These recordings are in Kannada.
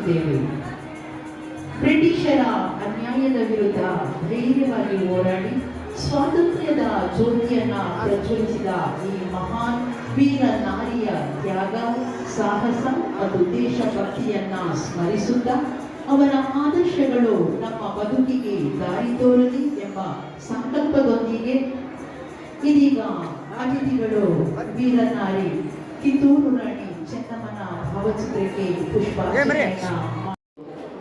ಸ್ಮರಿಸುತ್ತೇವೆ. ಬ್ರಿಟಿಷರ ಅನ್ಯಾಯದ ವಿರುದ್ಧ ಧೈರ್ಯವಾಗಿ ಹೋರಾಡಿ ಸ್ವಾತಂತ್ರ್ಯದ ಜ್ಯೋತಿಯನ್ನ ಪ್ರಜ್ವಲಿಸಿದ ಈ ಮಹಾನ್ ವೀರ ನಾರಿಯ ತ್ಯಾಗ, ಸಾಹಸ ಮತ್ತು ದೇಶಭಕ್ತಿಯನ್ನ ಸ್ಮರಿಸುತ್ತಾ ಅವರ ಆದರ್ಶಗಳು ನಮ್ಮ ಬದುಕಿಗೆ ದಾರಿ ತೋರಲಿ ಎಂಬ ಸಂಕಲ್ಪದೊಂದಿಗೆ ಇದೀಗ ಅತಿಥಿಗಳು ವೀರನಾರಿ ಕಿತ್ತೂರು ರಾಣಿ ಚೆನ್ನಮ್ಮನ ಭಾವಚಿತ್ರಕ್ಕೆ ಪುಷ್ಪಾರ್ಚನೆಯನ್ನ.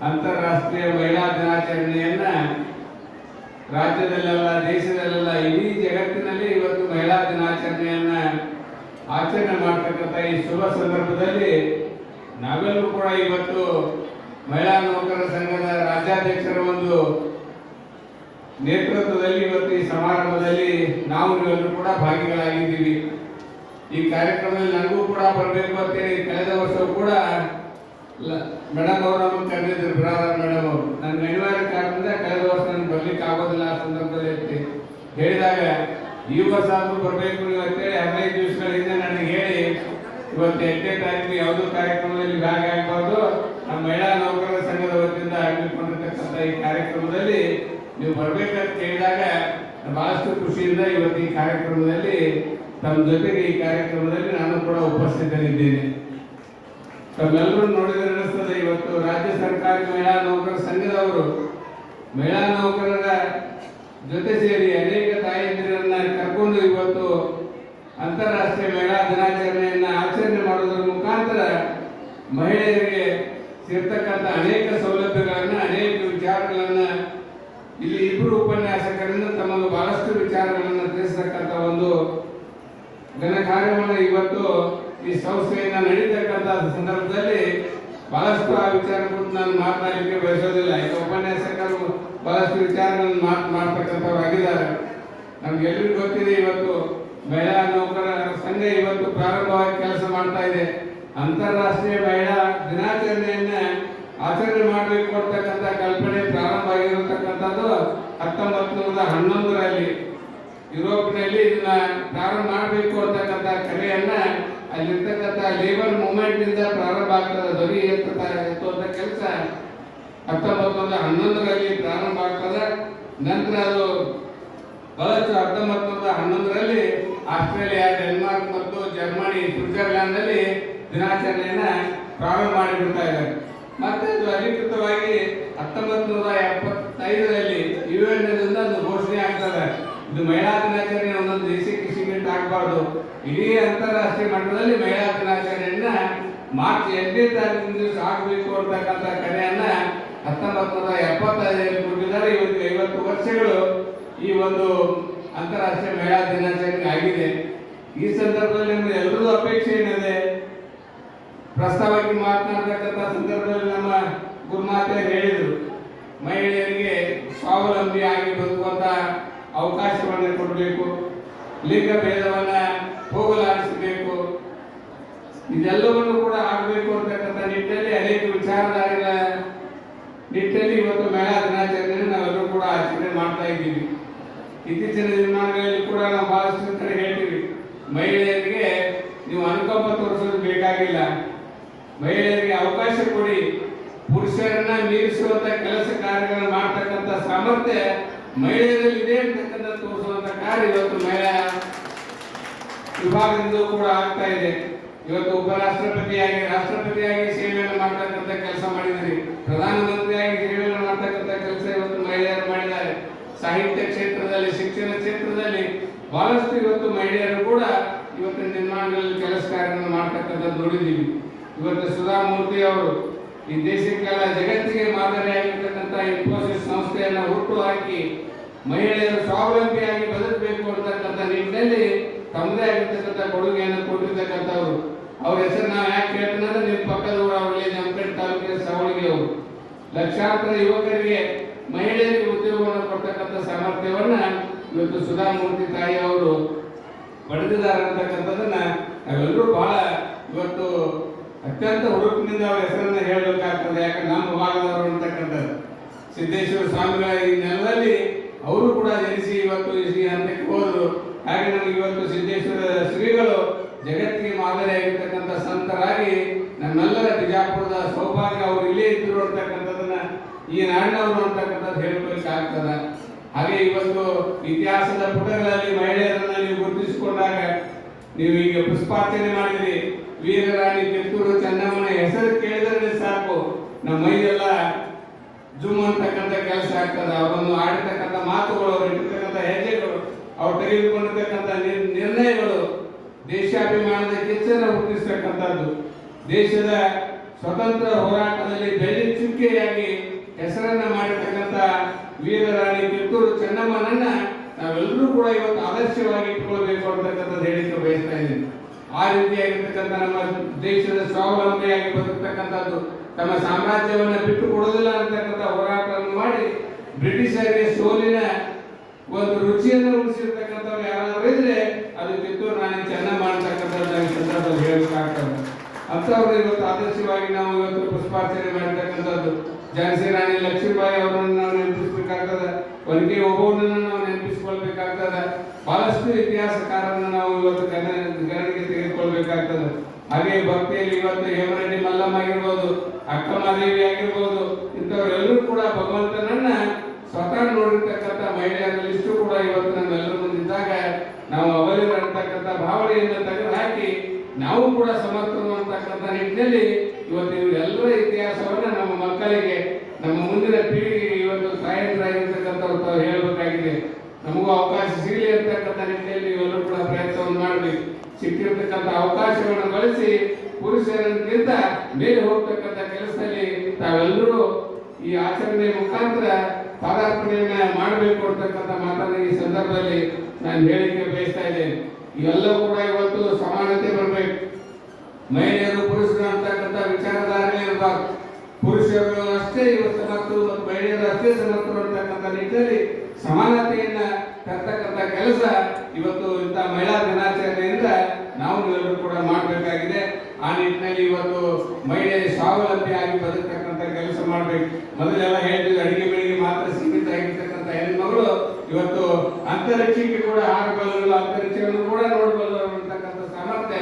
ಅಂತಾರಾಷ್ಟ್ರೀಯ ಮಹಿಳಾ ದಿನಾಚರಣೆಯನ್ನ ರಾಜ್ಯದಲ್ಲೆಲ್ಲ, ದೇಶದಲ್ಲೆಲ್ಲ, ಇಡೀ ಜಗತ್ತಿನಲ್ಲಿ ಇವತ್ತು ಮಹಿಳಾ ದಿನಾಚರಣೆಯನ್ನ ಆಚರಣೆ ಮಾಡ್ತಕ್ಕಂಥ ಈ ಶುಭ ಸಂದರ್ಭದಲ್ಲಿ ನಾವೆಲ್ಲರೂ ಕೂಡ ಇವತ್ತು ಮಹಿಳಾ ನೌಕರರ ಸಂಘದ ರಾಜ್ಯಾಧ್ಯಕ್ಷರ ಒಂದು ನೇತೃತ್ವದಲ್ಲಿ ಇವತ್ತು ಈ ಸಮಾರಂಭದಲ್ಲಿ ನಾವು ನೀವೆಲ್ಲರೂ ಕೂಡ ಭಾಗಿಗಳಾಗಿದ್ದೀವಿ. ಈ ಕಾರ್ಯಕ್ರಮದಲ್ಲಿ ನನಗೂ ಕೂಡ ಬರಬೇಕು ಅಂತೇಳಿ ಕಳೆದ ವರ್ಷವೂ ಕೂಡ ಮೇಡಮ್ ಅವರು ನಮಗೆ ಕರೆದಿದ್ರು, ಬ್ರಾದರ್ ಮೇಡಮ್ ಅವರು. ನನ್ನ ಅನಿವಾರ್ಯ ಕಾರಣದಿಂದ ಕಳೆದ ವರ್ಷ ನನಗೆ ಬರ್ಲಿಕ್ಕೆ ಆಗೋದಿಲ್ಲ ಆ ಸಂದರ್ಭದಲ್ಲಿ ಹೇಳಿದಾಗ ಈ ವರ್ಷ ಆದ್ರೂ ಬರಬೇಕು ನೀವು ಅಂತೇಳಿ 15 ದಿವಸಗಳ ಹಿಂದೆ ನನಗೆ ಹೇಳಿ ಇವತ್ತು 8ನೇ ತಾರೀಕು ಯಾವುದೋ ಕಾರ್ಯಕ್ರಮದಲ್ಲಿ ಭಾಗಿಯಾಗಬಾರ್ದು, ನಮ್ಮ ಮಹಿಳಾ ನೌಕರರ ಸಂಘದ ವತಿಯಿಂದ ಹಮ್ಮಿಕೊಂಡಿರ್ತಕ್ಕಂಥ ಈ ಕಾರ್ಯಕ್ರಮದಲ್ಲಿ ನೀವು ಬರ್ಬೇಕಂತ ಕೇಳಿದಾಗ ಬಹಳಷ್ಟು ಖುಷಿಯಿಂದ ಇವತ್ತು ಈ ಕಾರ್ಯಕ್ರಮದಲ್ಲಿ ತಮ್ಮ ಜೊತೆಗೆ ಈ ಕಾರ್ಯಕ್ರಮದಲ್ಲಿ ನಾನು ಕೂಡ ಉಪಸ್ಥಿತನಿದ್ದೇನೆ. ತಮ್ಮೆಲ್ಲರೂ ನೋಡಿದರೆ ಅನಿಸ್ತದೆ, ಇವತ್ತು ರಾಜ್ಯ ಸರ್ಕಾರಿ ಮಹಿಳಾ ನೌಕರರ ಸಂಘದವರು ಮಹಿಳಾ ನೌಕರರ ಜೊತೆ ಸೇರಿ ಅನೇಕ ತಾಯಂದಿರನ್ನ ಕರ್ಕೊಂಡು ಇವತ್ತು ಅಂತಾರಾಷ್ಟ್ರೀಯ ಮಹಿಳಾ ದಿನಾಚರಣೆಯನ್ನ ಆಚರಣೆ ಮಾಡುವುದರ ಮುಖಾಂತರ ಮಹಿಳೆಯರಿಗೆ ಸಿರ್ತಕ್ಕಂಥ ಅನೇಕ ಸೌಲಭ್ಯಗಳನ್ನ, ಅನೇಕ ವಿಚಾರಗಳನ್ನ ಇಲ್ಲಿ ಇಬ್ಬರು ಉಪನ್ಯಾಸಕರಿಂದ ತಮಗೆ ಬಹಳಷ್ಟು ವಿಚಾರಗಳನ್ನು ತಿಳಿಸತಕ್ಕಂಥ ಒಂದು ಘನ ಕಾರ್ಯವನ್ನು ಇವತ್ತು ಈ ಸಂಸ್ಥೆಯಿಂದ ನಡೀತಕ್ಕಂಥ ಸಂದರ್ಭದಲ್ಲಿ ಬಹಳಷ್ಟು ಆ ವಿಚಾರ ಕುರಿತು ನಾನು ಮಾತನಾಡಲಿಕ್ಕೆ ಬಯಸೋದಿಲ್ಲ. ಈಗ ಉಪನ್ಯಾಸಕರು ಬಹಳಷ್ಟು ವಿಚಾರಗಳನ್ನು ಮಾಡ್ತಕ್ಕಂಥವ್ರಾಗಿದ್ದಾರೆ. ನಮ್ಗೆಲ್ಲರಿಗೂ ಗೊತ್ತಿದೆ, ಇವತ್ತು ಮಹಿಳಾ ನೌಕರರ ಸಂಘ ಇವತ್ತು ಪ್ರಾರಂಭವಾಗಿ ಕೆಲಸ ಮಾಡ್ತಾ ಇದೆ. ಅಂತಾರಾಷ್ಟ್ರೀಯ ಮಹಿಳಾ ದಿನಾಚರಣೆಯನ್ನ ಆಚರಣೆ ಮಾಡಬೇಕು ಅಂತಕ್ಕಂಥ ಕಲ್ಪನೆ ಪ್ರಾರಂಭ ಆಗಿರತಕ್ಕಂಥದ್ದು 1911ರಲ್ಲಿ ಯುರೋಪ್ನಲ್ಲಿ ಇದನ್ನ ಪ್ರಾರಂಭ ಮಾಡಬೇಕು ಅಂತಕ್ಕಂಥ ಕರೆಯನ್ನ ಅಲ್ಲಿರ್ತಕ್ಕಂಥ ಲೇಬರ್ ಮೂವ್ಮೆಂಟ್ ನಿಂದ ಪ್ರಾರಂಭ ಆಗ್ತದೆ. ಧ್ವನಿ ಎತ್ತುವಂತ ಕೆಲಸ 1911ರಲ್ಲಿ ಪ್ರಾರಂಭ ಆಗ್ತದೆ. ನಂತರ ಅದು ಬಹಳಷ್ಟು 1911ರಲ್ಲಿ ಆಸ್ಟ್ರೇಲಿಯಾ, ಡೆನ್ಮಾರ್ಕ್ ಮತ್ತು ಜರ್ಮನಿ, ಸ್ವಿಟ್ಜರ್ಲ್ಯಾಂಡ್ ನಲ್ಲಿ ದಿನಾಚರಣೆಯನ್ನ ಪ್ರಾರಂಭ ಮಾಡಿಬಿಡ್ತಾ ಇದ್ದಾರೆ. ಮತ್ತೆ ಅದು ಅಧಿಕೃತವಾಗಿ 1975ರಲ್ಲಿ UN ಒಂದು ಘೋಷಣೆ ಆಗ್ತದೆ. ಇದು ಮಹಿಳಾ ದಿನಾಚರಣೆ ಒಂದೊಂದು ದೇಶಕ್ಕೆ ಸೀಮಿತ ಆಗಬಾರ್ದು, ಇಡೀ ಅಂತಾರಾಷ್ಟ್ರೀಯ ಮಟ್ಟದಲ್ಲಿ ಮಹಿಳಾ ದಿನಾಚರಣೆಯನ್ನ ಮಾರ್ಚ್ 8ನೇ ತಾರೀಕಿನ ದಿವಸ ಆಗಬೇಕು ಅಂತಕ್ಕಂಥ ಕರೆಯನ್ನ 1975ರಲ್ಲಿ ಕೊಟ್ಟಿದ್ದಾರೆ. ಇವತ್ತು 50 ವರ್ಷಗಳು ಈ ಒಂದು ಅಂತಾರಾಷ್ಟ್ರೀಯ ಮಹಿಳಾ ದಿನಾಚರಣೆ ಆಗಿದೆ. ಈ ಸಂದರ್ಭದಲ್ಲಿ ನಮ್ಗೆ ಎಲ್ಲರೂ ಅಪೇಕ್ಷೆ ಏನಿದೆ, ಪ್ರಸ್ತಾವಕ್ಕೆ ಮಾತನಾಡತಕ್ಕಂಥ ಸಂದರ್ಭದಲ್ಲಿ ನಮ್ಮ ಗುರುಮಾತೆ ಹೇಳಿದರು, ಮಹಿಳೆಯರಿಗೆ ಸ್ವಾವಲಂಬಿಯಾಗಿ ಬದುಕುವಂತ ಅವಕಾಶವನ್ನು ಕೊಡಬೇಕು, ಲಿಂಗ ಭೇದವನ್ನ ಹೋಗಲಾಡಿಸಬೇಕು, ಇದೆಲ್ಲವನ್ನು ಕೂಡ ಆಗಬೇಕು ಅಂತಕ್ಕಂಥ ನಿಟ್ಟಿನಲ್ಲಿ ಅನೇಕ ವಿಚಾರಧಾರೆಗಳ ನಿಟ್ಟಿನಲ್ಲಿ ಇವತ್ತು ಮಹಿಳಾ ದಿನಾಚರಣೆಯನ್ನು ನಾವೆಲ್ಲರೂ ಕೂಡ ಆಚರಣೆ ಮಾಡ್ತಾ ಇದ್ದೀವಿ. ಇತ್ತೀಚಿನ ದಿನಮಾನಗಳಲ್ಲಿ ಕೂಡ ನಾವು ಬಹಳಷ್ಟು ಕಡೆ ಹೇಳ್ತೀವಿ, ಮಹಿಳೆಯರಿಗೆ ನೀವು ಅನುಕಂಪ ತೋರಿಸೋದು ಬೇಕಾಗಿಲ್ಲ, ಮಹಿಳೆಯರಿಗೆ ಅವಕಾಶ ಕೊಡಿ, ಪುರುಷರನ್ನ ಮೀರಿಸುವಂತ ಕೆಲಸ ಕಾರ್ಯಗಳನ್ನು ಮಾಡ್ತಕ್ಕಂಥ ಸಾಮರ್ಥ್ಯ ಮಹಿಳೆಯರಲ್ಲಿ ಇದೆ ಅಂತಕ್ಕಂಥ ತೋರಿಸುವಂತ ಕಾರ್ಯ ಇವತ್ತು ಮಹಿಳಾ ವಿಭಾಗದಿಂದ ಕೂಡ ಆಗ್ತಾ ಇದೆ. ಇವತ್ತು ಉಪರಾಷ್ಟ್ರಪತಿಯಾಗಿ, ರಾಷ್ಟ್ರಪತಿಯಾಗಿ ಸೇವೆಯನ್ನು ಮಾಡ್ತಕ್ಕಂಥ ಕೆಲಸ ಮಾಡಿದ್ರಿ, ಪ್ರಧಾನಮಂತ್ರಿಯಾಗಿ ಸೇವೆಯನ್ನು ಮಾಡ್ತಕ್ಕಂಥ ಕೆಲಸ ಇವತ್ತು ಮಹಿಳೆಯರು ಮಾಡಿದ್ದಾರೆ. ಸಾಹಿತ್ಯ ಕ್ಷೇತ್ರದಲ್ಲಿ, ಶಿಕ್ಷಣ ಕ್ಷೇತ್ರದಲ್ಲಿ ಬಹಳಷ್ಟು ಇವತ್ತು ಮಹಿಳೆಯರು ಕೂಡ ಇವತ್ತಿನ ನಿರ್ಮಾಣಗಳಲ್ಲಿ ಕೆಲಸ ಕಾರ್ಯಗಳನ್ನು ಮಾಡ್ತಕ್ಕಂಥದ್ದು ನೋಡಿದ್ದೀವಿ. ಇವತ್ತು ಸುಧಾಮೂರ್ತಿ ಅವರು ಈ ದೇಶಕ್ಕೆಲ್ಲ ಜಗತ್ತಿಗೆ ಮಾದರಿಯಾಗಿರ್ತಕ್ಕಂಥ ಇನ್ಫೋಸಿಸ್ ಸಂಸ್ಥೆಯನ್ನು ಹುಟ್ಟು ಹಾಕಿ ಮಹಿಳೆಯರು ಸ್ವಾವಲಂಬಿಯಾಗಿ ಬದುಕಬೇಕು ಅಂತಕ್ಕಂಥ ನಿಟ್ಟಿನಲ್ಲಿ ತಮ್ಮದೇ ಆಗಿರ್ತಕ್ಕಂಥ ಕೊಡುಗೆಯನ್ನು ಕೊಟ್ಟಿರ್ತಕ್ಕಂಥವ್ರು. ಅವ್ರ ಹೆಸರು ನಾವು ಯಾಕೆ ಹೇಳ್ತೀನಂದ್ರೆ ನಿಮ್ಮ ಪಕ್ಕದ ಊರು ಅವರಲ್ಲಿ ಜಮಖಂಡಿ ತಾಲೂಕಿನ ಸಾವಳಿಗೆ ಅವರು ಲಕ್ಷಾಂತರ ಯುವಕರಿಗೆ, ಮಹಿಳೆಯರಿಗೆ ಉದ್ಯೋಗವನ್ನು ಕೊಡ್ತಕ್ಕಂಥ ಸಾಮರ್ಥ್ಯವನ್ನ ಇವತ್ತು ಸುಧಾಮೂರ್ತಿ ತಾಯಿ ಅವರು ಪಡೆದಿದ್ದಾರೆ ಅಂತಕ್ಕಂಥದ್ದನ್ನ ನಾವೆಲ್ಲರೂ ಬಹಳ ಇವತ್ತು ಅತ್ಯಂತ ಹುಡುಕಿನಿಂದ ಅವರ ಹೆಸರನ್ನ ಹೇಳಬೇಕಾಗ್ತದೆ. ಯಾಕಂದ್ರೆ ನಮ್ಮ ಭಾಗದವರು ಅಂತಕ್ಕಂಥದ್ದು ಸಿದ್ದೇಶ್ವರ ಸ್ವಾಮಿಗಳ ಈ ನೆಲದಲ್ಲಿ ಅವರು ಕೂಡ ಜನಿಸಿ ಇವತ್ತು ಈ ಹಂತಕ್ಕೆ ಹೋದರು. ಹಾಗೆ ನಮಗೆ ಇವತ್ತು ಸಿದ್ದೇಶ್ವರ ಶ್ರೀಗಳು ಜಗತ್ತಿಗೆ ಮಾದರಿಯಾಗಿರ್ತಕ್ಕಂಥ ಸಂತರಾಗಿ ನಮ್ಮೆಲ್ಲ ನಮ್ಮೆಲ್ಲರ ಬಿಜಾಪುರದ ಸೌಭಾಗ್ಯ ಅವರು ಇಲ್ಲೇ ಇದ್ರು ಅಂತಕ್ಕಂಥದ್ದನ್ನ ಈ ನಾಡಿನವರು ಅಂತಕ್ಕಂಥದ್ದು ಹೇಳ್ಬೇಕಾಗ್ತದ. ಹಾಗೆ ಇವತ್ತು ಇತಿಹಾಸದ ಪುಟಗಳಲ್ಲಿ ಮಹಿಳೆಯರನ್ನ ನೀವು ಗುರುತಿಸಿಕೊಂಡಾಗ ನೀವು ಈಗ ಪುಷ್ಪಾರ್ಚನೆ ಮಾಡಿದ್ರಿ. ವೀರರಾಣಿ ಕಿತ್ತೂರು ಚೆನ್ನಮ್ಮನ ಹೆಸರು ಕೇಳಿದ್ರೆ ಸಾಕು ನಮ್ಮ ಮೈಯೆಲ್ಲ ಜುಮ್ ಅಂತಕ್ಕಂಥ ಕೆಲಸ ಆಗ್ತದೆ. ಅವರನ್ನು ಆಡಿರ್ತಕ್ಕಂಥ ಮಾತುಗಳು, ಅವರು ಇಟ್ಟಿರ್ತಕ್ಕಂಥ ಹೆಜ್ಜೆಗಳು, ಅವ್ರು ತೆಗೆದುಕೊಂಡಿರ್ತಕ್ಕಂಥ ನಿರ್ಣಯಗಳು ದೇಶಾಭಿಮಾನದ ಕಿಚ್ಚನ್ನು ಹುಟ್ಟಿಸ್ತಕ್ಕಂಥದ್ದು. ದೇಶದ ಸ್ವತಂತ್ರ ಹೋರಾಟದಲ್ಲಿ ಬೆಳ್ಳಿ ಚುಕ್ಕೆಯಾಗಿ ಹೆಸರನ್ನ ಮಾಡಿರ್ತಕ್ಕಂಥ ವೀರರಾಣಿ ಕಿತ್ತೂರು ಚೆನ್ನಮ್ಮನನ್ನ ನಾವೆಲ್ಲರೂ ಕೂಡ ಇವತ್ತು ಆದರ್ಶವಾಗಿ ಇಟ್ಕೊಳ್ಬೇಕು ಅಂತಕ್ಕಂಥದ್ದು ಹೇಳಿಕೆ ಬಯಸ್ತಾ ಇದ್ದೀನಿ. ಆ ರೀತಿಯಾಗಿರ್ತಕ್ಕಂಥ ನಮ್ಮ ದೇಶದ ಸ್ವಾವಲಂಬಿಯಾಗಿ ಬದುಕ್ತಕ್ಕಂಥದ್ದು, ತಮ್ಮ ಸಾಮ್ರಾಜ್ಯವನ್ನ ಬಿಟ್ಟು ಕೊಡೋದಿಲ್ಲ ಅಂತಕ್ಕಂಥ ಹೋರಾಟವನ್ನು ಮಾಡಿ ಬ್ರಿಟಿಷರಿಗೆ ಸೋಲಿನ ಒಂದು ರುಚಿಯನ್ನು ಉಳಿಸಿರ್ತಕ್ಕಂಥವ್ರು ಯಾರಾದರೂ ಇದ್ರೆ ಅದು ಕಿತ್ತೂರು ರಾಣಿ ಚೆನ್ನಮ್ಮ ಅಂತಕ್ಕಂಥದ್ದು ಈ ಸಂದರ್ಭದಲ್ಲಿ ಹೇಳಬೇಕಾಗ್ತದೆ. ಅಂಥವ್ರು ಇವತ್ತು ಆದರ್ಶವಾಗಿ ನಾವು ಇವತ್ತು ಪುಷ್ಪಾರ್ಚನೆ ಮಾಡಿರ್ತಕ್ಕಂಥದ್ದು. ಝಾನ್ಸಿ ರಾಣಿ ಲಕ್ಷ್ಮೀಬಾಯಿ ಅವರನ್ನು ನಾವು ನೆನಪಿಸಬೇಕಾಗ್ತದೆ. ಒನಕೆ ಓಬವ್ವನನ್ನು ನಾವು ನೆನಪಿಸಿಕೊಳ್ಬೇಕಾಗ್ತದೆ. ಬಹಳಷ್ಟು ಇತಿಹಾಸಕಾರರನ್ನು ನಾವು ಇವತ್ತು ಗಣನೆಗೆ ತೆಗೆದುಕೊಳ್ಬೇಕಾಗ್ತದೆ. ಹಾಗೆ ಭಕ್ತಿಯಲ್ಲಿ ಇವತ್ತು ಹೇಮರೆಡ್ಡಿ ಮಲ್ಲಮ್ಮ ಆಗಿರ್ಬೋದು, ಅಕ್ಕಮಹಾದೇವಿ ಆಗಿರ್ಬೋದು, ಇಂಥವರೆಲ್ಲರೂ ಕೂಡ ಭಗವಂತನನ್ನ ಸ್ವತಃ ನೋಡಿರ್ತಕ್ಕಂಥ ಮಹಿಳೆಯರಲ್ಲಿ ಇಷ್ಟು ಕೂಡ ಇವತ್ತು ನಮ್ಮೆಲ್ಲರ ಮುಂದಿದ್ದಾಗ ನಾವು ಅವರಿಗೆ ಅಂತಕ್ಕಂಥ ಭಾವನೆಯನ್ನು ತೆಗೆದುಹಾಕಿ ನಾವು ಕೂಡ ಸಮರ್ಥರು ಅಂತಕ್ಕಂಥ ನಿಟ್ಟಿನಲ್ಲಿ ಇವತ್ತು ಎಲ್ಲರ ಇತಿಹಾಸವನ್ನ ನಮ್ಮ ಮಕ್ಕಳಿಗೆ, ನಮ್ಮ ಮುಂದಿನ ಪೀಳಿಗೆಗೆ ಇವತ್ತು ತಾಯಂದ್ರಾಗಿರ್ತಕ್ಕಂಥವ್ರು ತಾವು ಹೇಳಬೇಕಾಗಿದೆ. ನಮಗೂ ಅವಕಾಶ ಸಿಗಲಿ ಅಂತಕ್ಕಂಥ ನಿಟ್ಟಿನಲ್ಲಿ ಇವೆಲ್ಲರೂ ಕೂಡ ಪ್ರಯತ್ನವನ್ನು ಮಾಡಬೇಕು. ಸಿಕ್ಕಿರ್ತಕ್ಕಂಥ ಅವಕಾಶವನ್ನು ಬಳಸಿ ಪುರುಷರಿಗಿಂತ ಮೇಲೆ ಹೋಗ್ತಕ್ಕಂಥ ಕೆಲಸದಲ್ಲಿ ತಾವೆಲ್ಲರೂ ಈ ಆಚರಣೆ ಮುಖಾಂತರ ಪಾದಾರ್ಪಣೆಯನ್ನ ಮಾಡಬೇಕು ಅಂತಕ್ಕಂಥ ಮಾತನ್ನ ಈ ಸಂದರ್ಭದಲ್ಲಿ ನಾನು ಹೇಳಿಕೆ ಬಯಸ್ತಾ ಇದ್ದೇನೆ. ಇವೆಲ್ಲವೂ ಕೂಡ ಇವತ್ತು ಸಮಾನತೆ ಬರಬೇಕು. ಮಹಿಳೆಯರು ಪುರುಷರು ಅಂತಕ್ಕಂಥ ವಿಚಾರಧಾರಣೆ ಇರಬಾರ್ದು. ಪುರುಷರು ಅಷ್ಟೇ ಇವತ್ತು ಸಮರ್ಥರು ಮತ್ತು ಮಹಿಳೆಯರು ಅಷ್ಟೇ ಸಮರ್ಥರು ಅಂತಕ್ಕಂಥ ನಿಟ್ಟಿನಲ್ಲಿ ಸಮಾನತೆಯನ್ನ ತರ್ತಕ್ಕಂಥ ಕೆಲಸ ಇವತ್ತು ಇಂಥ ಮಹಿಳಾ ದಿನಾಚರಣೆಯಿಂದ ನಾವು ಎಲ್ಲರೂ ಕೂಡ ಮಾಡಬೇಕಾಗಿದೆ. ಆ ನಿಟ್ಟಿನಲ್ಲಿ ಇವತ್ತು ಮಹಿಳೆ ಸ್ವಾವಲಂಬಿಯಾಗಿ ಬದುಕತಕ್ಕಂಥ ಕೆಲಸ ಮಾಡಬೇಕು. ಮೊದಲೆಲ್ಲ ಹೇಳಿದ್ರು ಅಡಿಗೆ ಬೆಳಿಗ್ಗೆ ಮಾತ್ರ ಸೀಮಿತ ಆಗಿರ್ತಕ್ಕಂಥ ಹೆಣ್ಮಗಳು ಇವತ್ತು ಅಂತರಿಕ್ಷಕ್ಕೆ ಕೂಡ ಹಾರಬಲ್ಲರು, ಅಂತರಿಕ್ಷವನ್ನು ಕೂಡ ನೋಡಬಲ್ಲರು ಅಂತಕ್ಕಂಥ ಸಾಮರ್ಥ್ಯ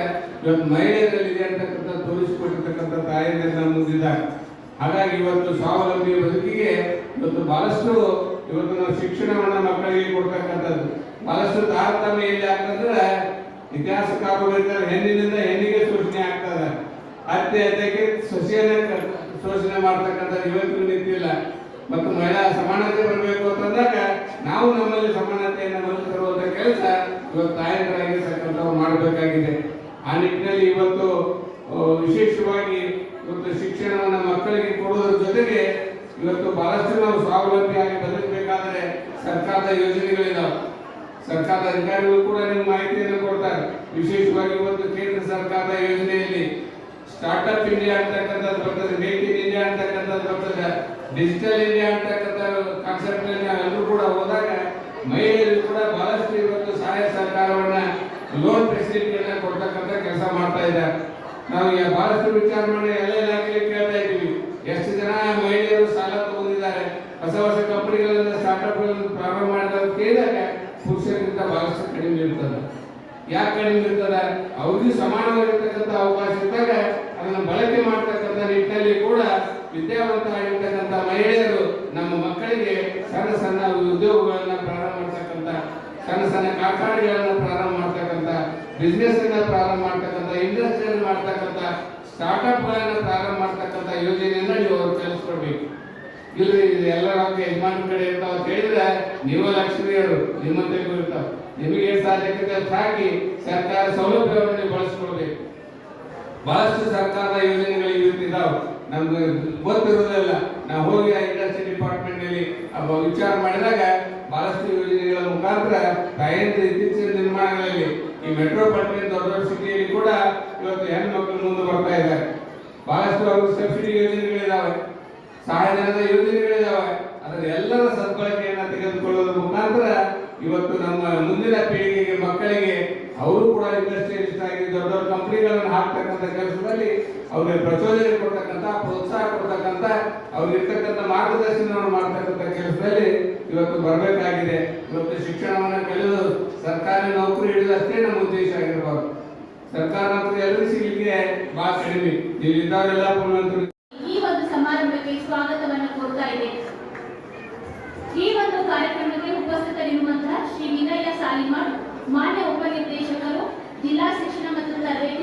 ಇವತ್ತು ಮಹಿಳೆಯರಲ್ಲಿ ಇದೆ ಅಂತಕ್ಕಂಥ ತೋರಿಸಿಕೊಟ್ಟಿರ್ತಕ್ಕಂಥ ತಾಯಂದಿರ ಮುಂದಿದ್ದಾರೆ. ಹಾಗಾಗಿ ಇವತ್ತು ಸ್ವಾವಲಂಬಿ ಬದುಕಿಗೆ ಇವತ್ತು ಬಹಳಷ್ಟು ಇವತ್ತು ನಾವು ಶಿಕ್ಷಣವನ್ನ ಮಕ್ಕಳಿಗೆ ಕೊಡ್ತಕ್ಕಂಥದ್ದು ಬಹಳಷ್ಟು ತಾರತಮ್ಯ ಎಲ್ಲಿ ಆಗ್ತಂದ್ರೆ ಇತಿಹಾಸಕಾರರು ಇರ್ತಾರೆ, ಹೆಣ್ಣಿನಿಂದ ಹೆಣ್ಣಿಗೆ ಶೋಷಣೆ ಆಗ್ತದೆ, ಅತ್ತೆಗೆ ಸೊಸೆಯನ್ನ ಶೋಷಣೆ ಮಾಡ್ತಕ್ಕಂಥದ್ದು ಇವತ್ತು ನಿಂತಿಲ್ಲ. ಮತ್ತು ಮಹಿಳಾ ಸಮಾನತೆ ಬರಬೇಕು ಅಂತಂದಾಗ ನಾವು ನಮ್ಮಲ್ಲಿ ಸಮಾನತೆಯನ್ನು ಮೊದಲು ತರುವಂತ ಕೆಲಸ ಇವತ್ತು ತಾಯಂದಿರಾಗಿರ್ತಕ್ಕಂಥವ್ರು ಮಾಡಬೇಕಾಗಿದೆ. ಆ ನಿಟ್ಟಿನಲ್ಲಿ ಇವತ್ತು ವಿಶೇಷವಾಗಿ ಇವತ್ತು ಶಿಕ್ಷಣವನ್ನು ಮಕ್ಕಳಿಗೆ ಕೊಡುವುದರ ಜೊತೆಗೆ ಇವತ್ತು ಬಹಳಷ್ಟು ನಾವು ಸ್ವಾವಲಂಬಿಯಾಗಿ ಬದುಕಬೇಕಾದ್ರೆ ಸರ್ಕಾರದ ಯೋಜನೆಗಳಿದಾವೆ. ಸರ್ಕಾರದ ಅಧಿಕಾರಿಗಳು ಕೂಡ ನಿಮ್ಗೆ ಮಾಹಿತಿಯನ್ನು ಕೊಡ್ತಾರೆ. ವಿಶೇಷವಾಗಿ ಇವತ್ತು ಕೇಂದ್ರ ಸರ್ಕಾರದ ಯೋಜನೆಯಲ್ಲಿ ಸ್ಟಾರ್ಟ್ಅಪ್ ಇಂಡಿಯಾ ಅಂತಕ್ಕಂಥದ್ದು ಬರ್ತದೆ, ಮೇಕ್ ಇನ್ ಇಂಡಿಯಾ ಅಂತಕ್ಕಂಥದ್ದು ಬರ್ತದೆ, ಡಿಜಿಟಲ್ ಇಂಡಿಯಾ ಅಂತಕ್ಕಂಥ ಕಾನ್ಸೆಪ್ಟ್ ನಾವೆಲ್ಲರೂ ಕೂಡ ಹೋದಾಗ ಮಹಿಳೆಯರು ಕೂಡ ಬಹಳಷ್ಟು ಇವತ್ತು ಸಹಾಯ ಸಹಕಾರವನ್ನ ಲೋನ್ ಫೆಸಿಲಿಟಿಯನ್ನ ಕೊಡ್ತಕ್ಕಂಥ ಕೆಲಸ ಮಾಡ್ತಾ ಇದ್ದಾರೆ. ನಾವು ಬಹಳಷ್ಟು ವಿಚಾರ ಮಾಡಿ ಎಲ್ಲ ಇಲಾಖೆಯಲ್ಲಿ ಕೇಳ್ತಾ ಇದ್ದೀವಿ, ಎಷ್ಟು ಜನ ಮಹಿಳೆಯರು ಸಾಲ ತಗೊಂಡಿದ್ದಾರೆ, ಹೊಸ ಹೊಸ ಕಂಪನಿಗಳನ್ನ ಸ್ಟಾರ್ಟ್ಅಪ್ ಗಳನ್ನು ಪ್ರಾರಂಭ ಮಾಡಿದಾಗ ಕೇಳಿದಾಗ ಪುರುಷರಿಗಿಂತ ಬಹಳಷ್ಟು ಕಡಿಮೆ ಇರ್ತದೆ. ಯಾಕೆ ಕಡಿಮೆ ಇರ್ತದೆ? ಅವ್ರಿಗೂ ಸಮಾನವಾಗಿರ್ತಕ್ಕಂಥ ಅವಕಾಶ ಇದ್ದಾಗ ಅದನ್ನು ಬಳಕೆ ಮಾಡ್ತಕ್ಕಂಥ ನಿಟ್ಟಿನಲ್ಲಿ ಕೂಡ ವಿದ್ಯಾವಂತ ಆಗಿರ್ತಕ್ಕಂಥ ಮಹಿಳೆಯರು ನಮ್ಮ ಮಕ್ಕಳಿಗೆ ಸಣ್ಣ ಸಣ್ಣ ಉದ್ಯೋಗಗಳನ್ನ ಪ್ರಾರಂಭ ಮಾಡ್ತಕ್ಕಂಥ, ಸಣ್ಣ ಸಣ್ಣ ಕಾರ್ಖಾನೆಗಳನ್ನ ಪ್ರಾರಂಭ ಮಾಡ್ತಕ್ಕಂಥ, ಬಿಸ್ನೆಸ್ ಅನ್ನ ಪ್ರಾರಂಭ ಮಾಡ್ತಕ್ಕಂಥ, ಇಂಡಸ್ಟ್ರಿಯಲ್ ಮಾಡ್ತಕ್ಕಂಥ, ಸ್ಟಾರ್ಟ್ಅಪ್ ಗಳನ್ನ ಪ್ರಾರಂಭ ಮಾಡ್ತಕ್ಕಂಥ ಯೋಜನೆಯನ್ನ ನೀವು ಅವ್ರು ಕಲಿಸ್ಕೊಡ್ಬೇಕು. ಇಲ್ರಿ ಎಲ್ಲ ನಮ್ಗೆ ಯಜಮಾನ ಕಡೆ ಇರ್ತಾವ ಅಂತ ಹೇಳಿದ್ರೆ ನೀವು ಲಕ್ಷ್ಮಿಯರು ನಿಮ್ಮಂತೆ ಇರ್ತಾವ, ನಿಮಗೆ ಸಾಧ್ಯತೆ ಹಾಕಿ ಸರ್ಕಾರ ಸೌಲಭ್ಯವನ್ನು ನೀವು ಬಳಸ್ಕೊಳ್ಬೇಕು. ಬಹಳಷ್ಟು ಸರ್ಕಾರದ ಯೋಜನೆಗಳು ಇದ್ದಾವೆ, ನಮ್ಗೆ ಗೊತ್ತಿರೋದಿಲ್ಲ. ನಾವು ಹೋಗಿ ಇಂಡಸ್ಟ್ರಿ ಡಿಪಾರ್ಟ್ಮೆಂಟ್ ನಲ್ಲಿ ವಿಚಾರ ಮಾಡಿದಾಗ ಬಹಳಷ್ಟು ಯೋಜನೆಗಳ ಮುಖಾಂತರ ತಾಯಂದ್ರ ಇತ್ತೀಚಿನ ನಿರ್ಮಾಣಗಳಲ್ಲಿ ಈ ಮೆಟ್ರೋಪಾಲಿಟನ್ ದೊಡ್ಡ ದೊಡ್ಡ ಸಿಟಿಯಲ್ಲಿ ಕೂಡ ಇವತ್ತು ಹೆಣ್ಮಕ್ಳು ಮುಂದೆ ಬರ್ತಾ ಇದ್ದಾರೆ. ಬಹಳಷ್ಟು ಅವ್ರಿಗೆ ಸಬ್ಸಿಡಿ ಯೋಜನೆಗಳಿದಾವೆ, ಸಹಾಯಧನದ ಯೋಜನೆಗಳಿದಾವೆ. ಅದರ ಎಲ್ಲರ ಸದ್ಬಳಕೆಯನ್ನ ತೆಗೆದುಕೊಳ್ಳೋದ್ರ ಮುಖಾಂತರ ಇವತ್ತು ನಮ್ಮ ಮುಂದಿನ ಪೀಳಿಗೆಗೆ ಮಕ್ಕಳಿಗೆ ಅವರು ಕೂಡ ಇಂಡಸ್ಟ್ರಿಯಲಿಸ್ಟ್ ಆಗಿ ದೊಡ್ಡ ದೊಡ್ಡ ಕಂಪನಿಗಳನ್ನು ಹಾಕ್ತಕ್ಕಂಥ ಕೆಲಸದಲ್ಲಿ ಅವ್ರಿಗೆ ಪ್ರಚೋದನೆ ಕೊಡ್ತಕ್ಕಂಥ, ಪ್ರೋತ್ಸಾಹ ಕೊಡ್ತಕ್ಕಂಥ, ಅವ್ರಿಗಿರ್ತಕ್ಕಂಥ ಮಾರ್ಗದರ್ಶನವನ್ನು ಮಾಡ್ತಕ್ಕಂಥ ಕೆಲಸದಲ್ಲಿ ಇವತ್ತು ಬರಬೇಕಾಗಿದೆ. ಇವತ್ತು ಶಿಕ್ಷಣವನ್ನು ಕಲಿಯೋದು ಸರ್ಕಾರಿ ನೌಕರಿ ಹಿಡಿದಷ್ಟೇ ನಮ್ಮ ಉದ್ದೇಶ ಆಗಿರಬಾರ್ದು. ಸರ್ಕಾರ ನೌಕರಿ ಎಲ್ಲರಿಗೂ ಸಿಗ್ಲಿಕ್ಕೆ ಬಹಳ ಕಡಿಮೆ. ಇಲ್ಲಿದ್ದವರೆಲ್ಲ ಪುನಂತರು ಈ ಒಂದು ಸಮಾರಂಭಕ್ಕೆ ಸ್ವಾಗತವನ್ನು ಕೋರ್ತಾ ಇದೆ. ಈ ಒಂದು ಕಾರ್ಯಕ್ರಮಕ್ಕೆ ಉಪಸ್ಥಿತರಿರುವಂತಹ ಶ್ರೀ ವಿನಯ ಸಾಲಿಮಠ್, ಮಾನ್ಯ ಉಪನಿರ್ದೇಶಕರು, ಜಿಲ್ಲಾ ಶಿಕ್ಷಣ ಮತ್ತು ತರಬೇತಿ